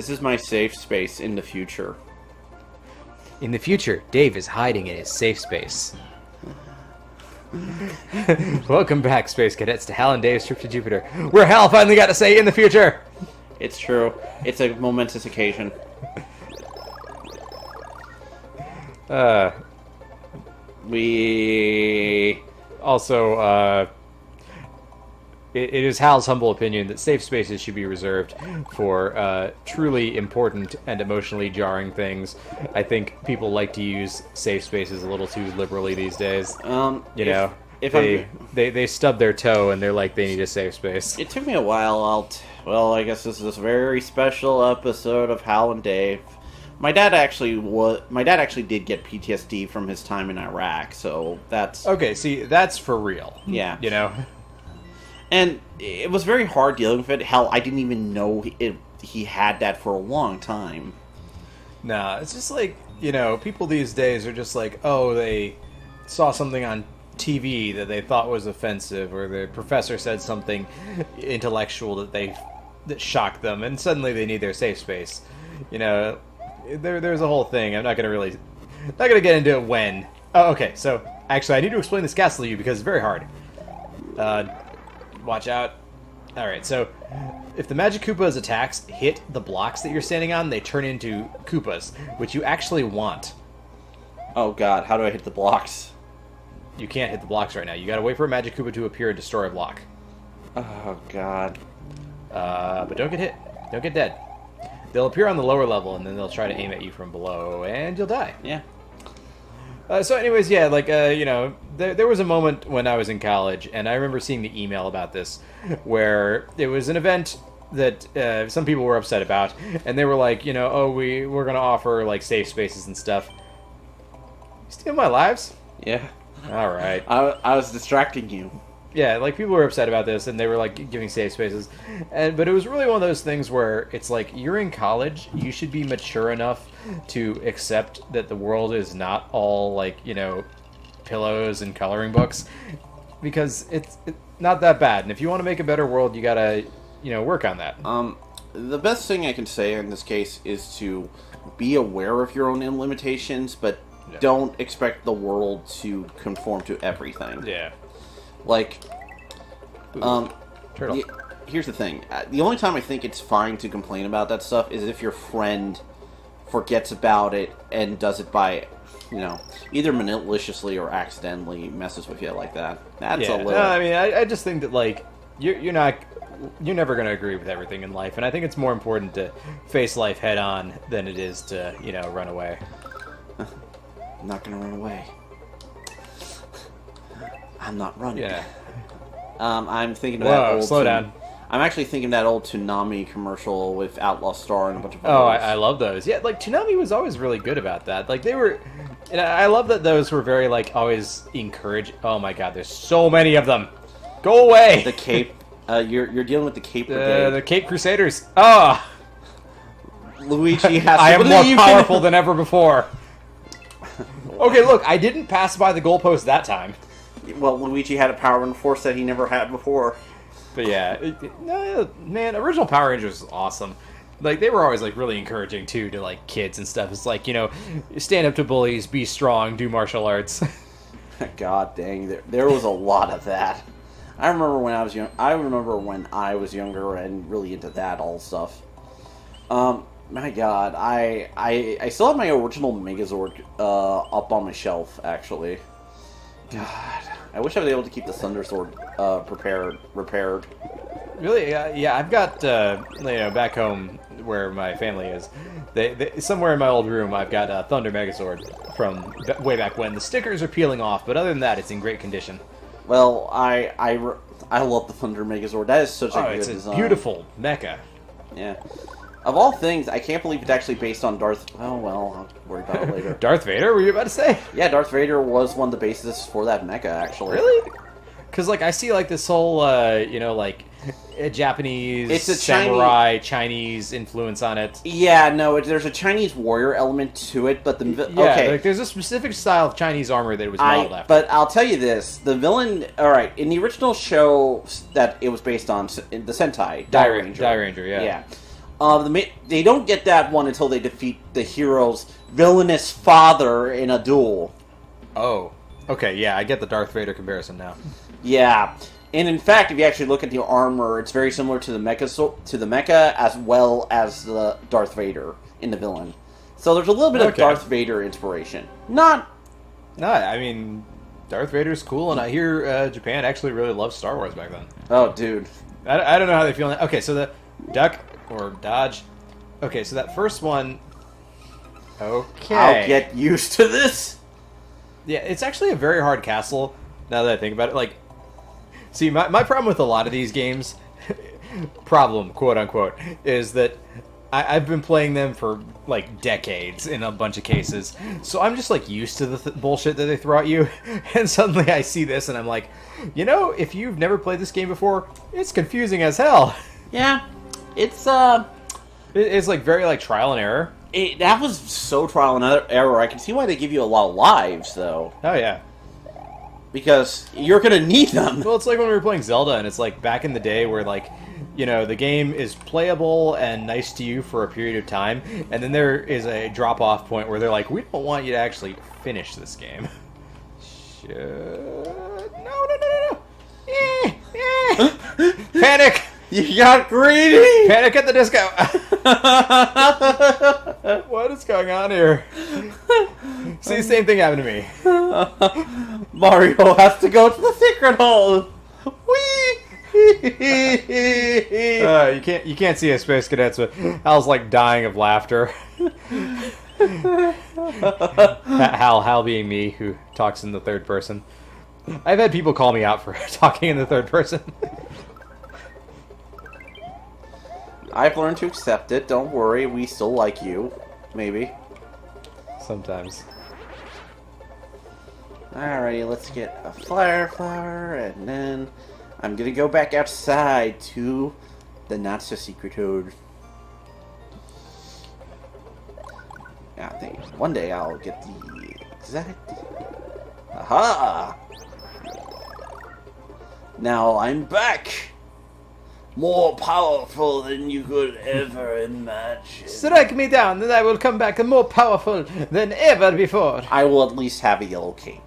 This is my safe space in the future. In the future, Dave is hiding in his safe space. Welcome back, Space Cadets, to Hal and Dave's trip to Jupiter, where Hal finally got to say "in the future." It's true. It's a momentous occasion. We also, it is Hal's humble opinion that safe spaces should be reserved for truly important and emotionally jarring things. I think people like to use safe spaces a little too liberally these days. They stub their toe and they're like they need a safe space. It took me a while. I guess this is a very special episode of Hal and Dave. My dad actually did get PTSD from his time in Iraq, so that's okay. See, that's for real. Yeah, And it was very hard dealing with it. Hell, I didn't even know he had that for a long time. Nah, it's just like, people these days are just like, oh, they saw something on TV that they thought was offensive, or the professor said something intellectual that shocked them, and suddenly they need their safe space. There's a whole thing. I'm not gonna get into it when. Oh, okay. So actually, I need to explain this castle to you because it's very hard. Watch out. All right. So if the Magic Koopa's attacks hit the blocks that you're standing on, they turn into Koopas, which you actually want. Oh God, how do I hit the blocks? You can't hit the blocks right now. You gotta wait for a Magic Koopa to appear and destroy a block. Oh God. But don't get hit. Don't get dead. They'll appear on the lower level, and then they'll try to aim at you from below, and you'll die. Yeah. So anyways, yeah, there was a moment when I was in college, and I remember seeing the email about this, where it was an event that some people were upset about, and they were like, we're going to offer, safe spaces and stuff. You steal my lives? Yeah. All right. I was distracting you. Yeah, people were upset about this, and they were, giving safe spaces. But it was really one of those things where it's like, you're in college, you should be mature enough to accept that the world is not all, pillows and coloring books. Because it's not that bad. And if you want to make a better world, you gotta, work on that. The best thing I can say in this case is to be aware of your own limitations, but don't expect the world to conform to everything. Yeah. Turtle. Here's the thing. The only time I think it's fine to complain about that stuff is if your friend forgets about it and does it by, either maliciously or accidentally messes with you like that. That's a little... No, I mean, I just think that, you're never going to agree with everything in life, and I think it's more important to face life head on than it is to, run away. I'm not going to run away. I'm not running. Yeah. I'm thinking of that old... slow down. I'm actually thinking of that old Toonami commercial with Outlaw Star and a bunch of... Oh, I love those. Yeah, Toonami was always really good about that. They were... And I love that those were very, always encouraged... Oh my god, there's so many of them! Go away! The Cape... you're dealing with the Caped Brigade. The Caped Crusaders. Ah! Luigi has... I am more powerful than ever before. Okay, look, I didn't pass by the goalpost that time. Well, Luigi had a power and force that he never had before. But yeah, man, original Power Rangers was awesome. They were always, really encouraging, too, to, kids and stuff. It's stand up to bullies, be strong, do martial arts. God dang, there was a lot of that. I remember when I was young. I remember when I was younger and really into that all stuff. My God, I still have my original Megazord up on my shelf, actually. God, I wish I was able to keep the Thunder Sword repaired. Really? Yeah, I've got, back home where my family is, they somewhere in my old room, I've got a Thunder Megazord from way back when. The stickers are peeling off, but other than that, it's in great condition. Well, I love the Thunder Megazord. That is such a good design. It's a beautiful mecha. Yeah. Of all things, I can't believe it's actually based on Darth... Oh, well, I'll worry about it later. Darth Vader, were you about to say? Yeah, Darth Vader was one of the bases for that mecha, actually. Really? Because, I see, this whole, a Japanese, it's a samurai, Chinese influence on it. Yeah, no, there's a Chinese warrior element to it, but okay. There's a specific style of Chinese armor that it was modeled after. But I'll tell you this, the villain... Alright, in the original show that it was based on, the Sentai, Dai Ranger. Dai Ranger, yeah. Yeah. They don't get that one until they defeat the hero's villainous father in a duel. Oh, okay, yeah, I get the Darth Vader comparison now. Yeah, and in fact, if you actually look at the armor, it's very similar to the mecha as well as the Darth Vader in the villain. So there's a little bit of Darth Vader inspiration. No, I mean, Darth Vader's cool, and I hear Japan actually really loved Star Wars back then. Oh, dude. I don't know how they feel. Okay, so the duck or dodge. Okay, so that first one. Okay. I'll get used to this. Yeah, it's actually a very hard castle, now that I think about it. Like, see, my problem with a lot of these games, problem, quote unquote, is that I've been playing them for, like, decades in a bunch of cases. So I'm just, like, used to the bullshit that they throw at you. And suddenly I see this and I'm like, you know, if you've never played this game before, it's confusing as hell. Yeah, it's, It's, like, very, like, trial and error. That was so trial and error. I can see why they give you a lot of lives, though. Oh, yeah. Because you're gonna need them. Well, it's like when we were playing Zelda, and it's like back in the day where, like, you know, the game is playable and nice to you for a period of time, and then there is a drop-off point where they're like, we don't want you to actually finish this game. No. Panic! You got greedy! Panic at the disco! What is going on here? See, same thing happened to me. Mario has to go to the secret hole! Whee! You can't see a Space Cadets, but Hal's like dying of laughter. Hal being me, who talks in the third person. I've had people call me out for talking in the third person. I've learned to accept it. Don't worry, we still like you. Maybe. Sometimes. Alrighty, let's get a fire flower, and then I'm gonna go back outside to the not-so-secret code. Yeah, I think one day I'll get the exact... Aha! Now I'm back! More powerful than you could ever imagine. Strike me down, and I will come back more powerful than ever before. I will at least have a yellow cape.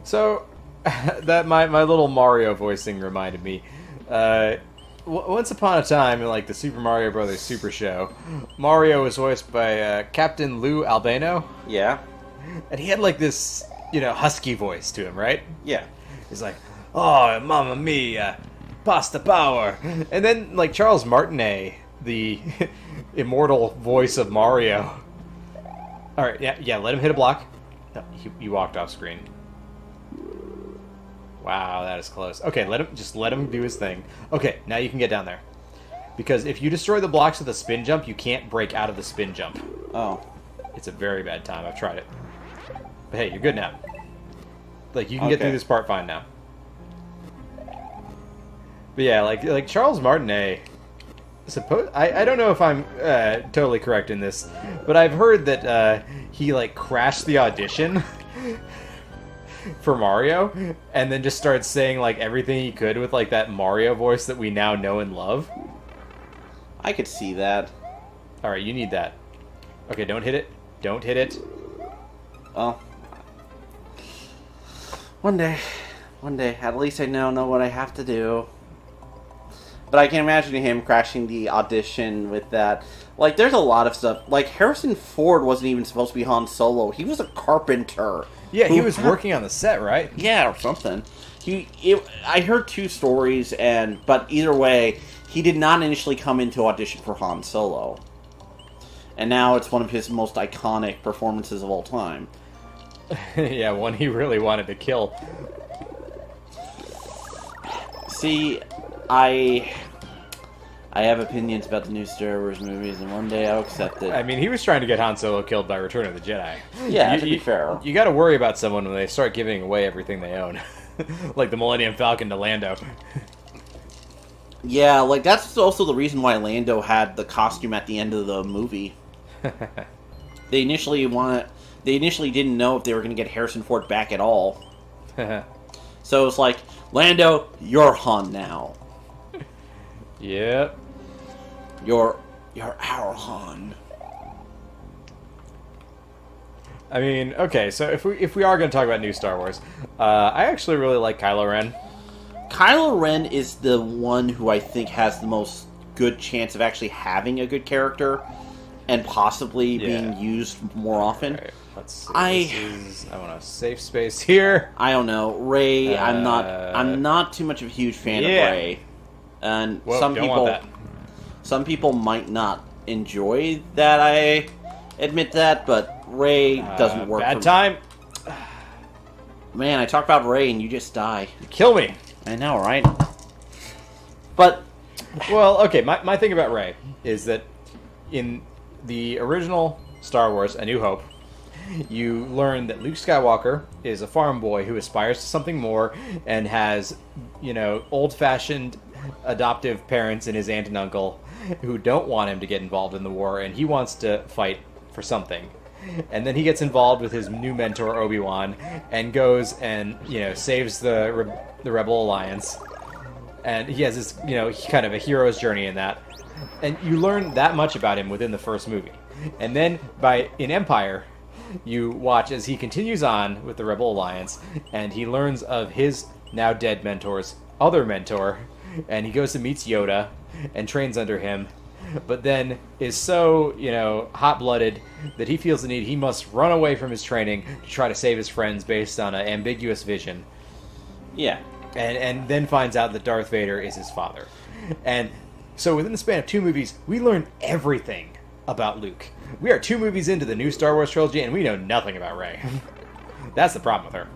So, that my little Mario voicing reminded me. Once upon a time, in like the Super Mario Brothers Super Show, Mario was voiced by Captain Lou Albano. Yeah. And he had like this, you know, husky voice to him, right? Yeah. He's like, oh, mamma mia, pasta power. And then, like, Charles Martinet, the immortal voice of Mario. Alright, yeah, let him hit a block. No, he walked off screen. Wow, that is close. Okay, let him do his thing. Okay, now you can get down there. Because if you destroy the blocks with a spin jump, you can't break out of the spin jump. Oh. It's a very bad time. I've tried it. But hey, you're good now. Like, you can get through this part fine now. But yeah, like Charles Martinet, I don't know if I'm totally correct in this, but I've heard that he like crashed the audition for Mario, and then just started saying like everything he could with like that Mario voice that we now know and love. I could see that. All right, you need that. Okay, don't hit it. Don't hit it. Well, one day, at least I now know what I have to do. But I can imagine him crashing the audition with that. Like, there's a lot of stuff. Like, Harrison Ford wasn't even supposed to be Han Solo. He was a carpenter. Yeah, he was working on the set, right? Yeah, or something. I heard two stories, but either way, he did not initially come in to audition for Han Solo. And now it's one of his most iconic performances of all time. Yeah, one he really wanted to kill. See, I have opinions about the new Star Wars movies, and one day I'll accept it. I mean, he was trying to get Han Solo killed by Return of the Jedi. Yeah, to be fair. You got to worry about someone when they start giving away everything they own. Like the Millennium Falcon to Lando. Yeah, like, that's also the reason why Lando had the costume at the end of the movie. They initially didn't know if they were going to get Harrison Ford back at all. So it's like, Lando, you're Han now. Yep. You're our Han. I mean, okay, so if we are going to talk about new Star Wars, I actually really like Kylo Ren. Kylo Ren is the one who I think has the most good chance of actually having a good character and possibly being used more often. Right, let's see. I want a safe space here. I don't know. Rey, I'm not too much of a huge fan of Rey. And some people might not enjoy that, I admit that, but Rey doesn't work. Bad time. Man, I talk about Rey and you just die. You kill me. I know, right? But well, okay, my thing about Rey is that in the original Star Wars, A New Hope, you learn that Luke Skywalker is a farm boy who aspires to something more and has, old-fashioned adoptive parents and his aunt and uncle who don't want him to get involved in the war, and he wants to fight for something. And then he gets involved with his new mentor, Obi-Wan, and goes and, saves the Rebel Alliance. And he has this, kind of a hero's journey in that. And you learn that much about him within the first movie. And then in Empire, you watch as he continues on with the Rebel Alliance, and he learns of his now dead mentor's other mentor, and he goes and meets Yoda and trains under him, but then is so, hot-blooded that he feels the need he must run away from his training to try to save his friends based on an ambiguous vision. Yeah. And then finds out that Darth Vader is his father. And so within the span of 2 movies, we learn everything about Luke. We are 2 movies into the new Star Wars trilogy, and we know nothing about Rey. That's the problem with her.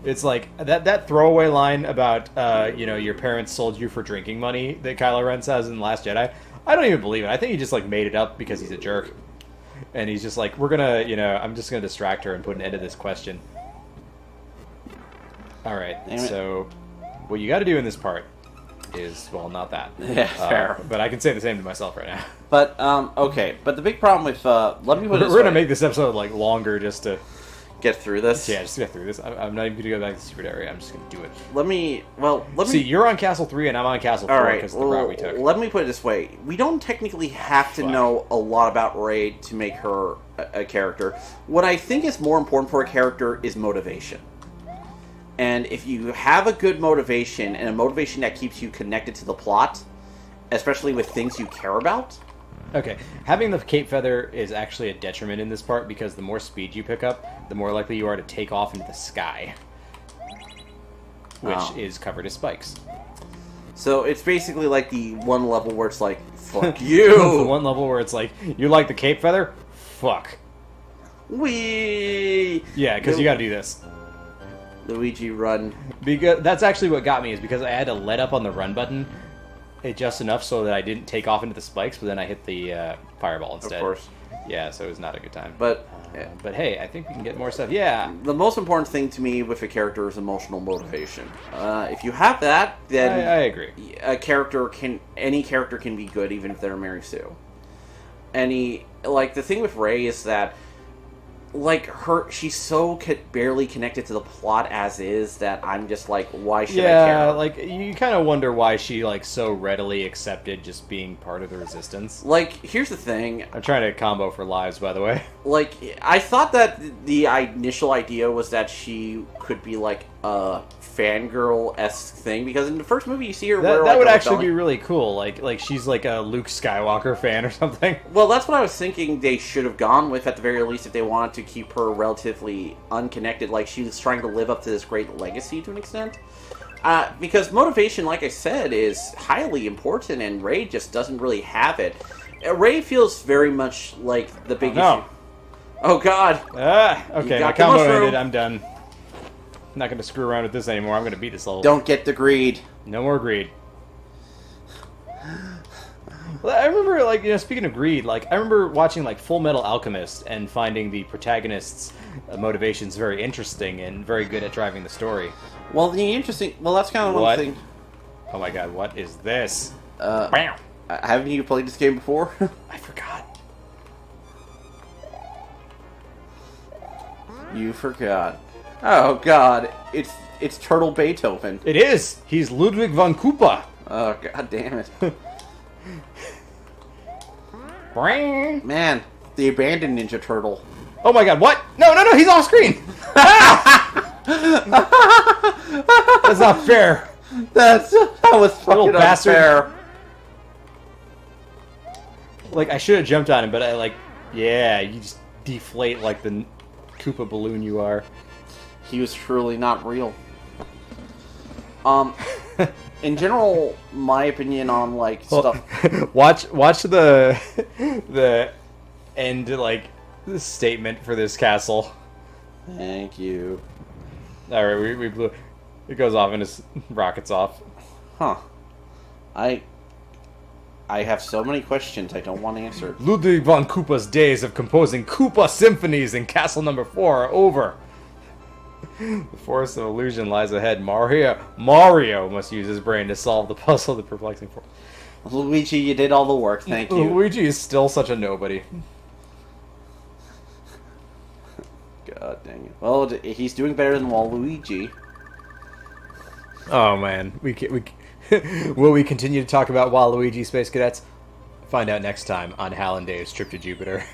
It's like, that throwaway line about, your parents sold you for drinking money that Kylo Ren says in The Last Jedi, I don't even believe it. I think he just, made it up because he's a jerk. And he's just like, we're gonna, I'm just gonna distract her and put an end to this question. Alright, so what you gotta do in this part is, well, not that. Yeah, fair. But I can say the same to myself right now. But, okay. But the big problem with, let me put it this way. We're gonna make this episode, longer just to get through this. Yeah, just get through this. I'm not even gonna go back to the secret area. I'm just gonna do it. Let me see. You're on Castle 3 and I'm on Castle 4 because of the route we took. Let me put it this way: we don't technically have to know a lot about Rey to make her a character. What I think is more important for a character is motivation. And if you have a good motivation and a motivation that keeps you connected to the plot, especially with things you care about. Okay, having the cape feather is actually a detriment in this part because the more speed you pick up, the more likely you are to take off into the sky, which is covered in spikes. So it's basically like the one level where it's like, fuck you! The one level where it's like, you like the cape feather? Fuck. Wee! Yeah, because you gotta do this. Luigi, run. Because that's actually what got me, is because I had to let up on the run button just enough so that I didn't take off into the spikes, but then I hit the fireball instead. Of course. Yeah, so it was not a good time. But hey, I think we can get more stuff. Yeah. The most important thing to me with a character is emotional motivation. If you have that, then I agree. Any character can be good, even if they're Mary Sue. The thing with Rey is that, she's so barely connected to the plot as is that I'm just like, why should I care? Yeah, you kind of wonder why she, so readily accepted just being part of the Resistance. Here's the thing. I'm trying to combo for lives, by the way. I thought that the initial idea was that she could be, a fangirl-esque thing, because in the first movie you see her wear, that would actually be really cool. She's a Luke Skywalker fan or something. Well, that's what I was thinking they should have gone with, at the very least, if they wanted to keep her relatively unconnected. She was trying to live up to this great legacy to an extent. Because motivation, like I said, is highly important, and Rey just doesn't really have it. Rey feels very much like the big issue. Oh, God. Okay, my combo ended. I'm done. I'm not going to screw around with this anymore. I'm going to beat this level. Don't get the greed. No more greed. Well, I remember, speaking of greed, I remember watching, Full Metal Alchemist and finding the protagonist's motivations very interesting and very good at driving the story. Well, that's kind of one thing. Oh my god, what is this? Bam! Haven't you played this game before? I forgot. You forgot. Oh god, it's Turtle Beethoven. It is! He's Ludwig von Koopa! Oh god damn it. Bring. Man, the abandoned Ninja Turtle. Oh my god, what? No, he's off screen! That's not fair. That was fucking bastard. unfair. Like, I should have jumped on him, but yeah, you just deflate like the Koopa balloon you are. He was truly not real. In general, my opinion on, like, stuff... Watch the end, like, statement for this castle. Thank you. Alright, we blew... It goes off and his rockets off. Huh. I have so many questions I don't want answered. Ludwig von Koopa's days of composing Koopa symphonies in Castle Number 4 are over. The forest of illusion lies ahead. Mario must use his brain to solve the puzzle of the perplexing force. Luigi, you did all the work, thank you. Luigi is still such a nobody. God dang it. Well, he's doing better than Waluigi. Oh man, will we continue to talk about Waluigi Space Cadets? Find out next time on Hal and Dave's Trip to Jupiter.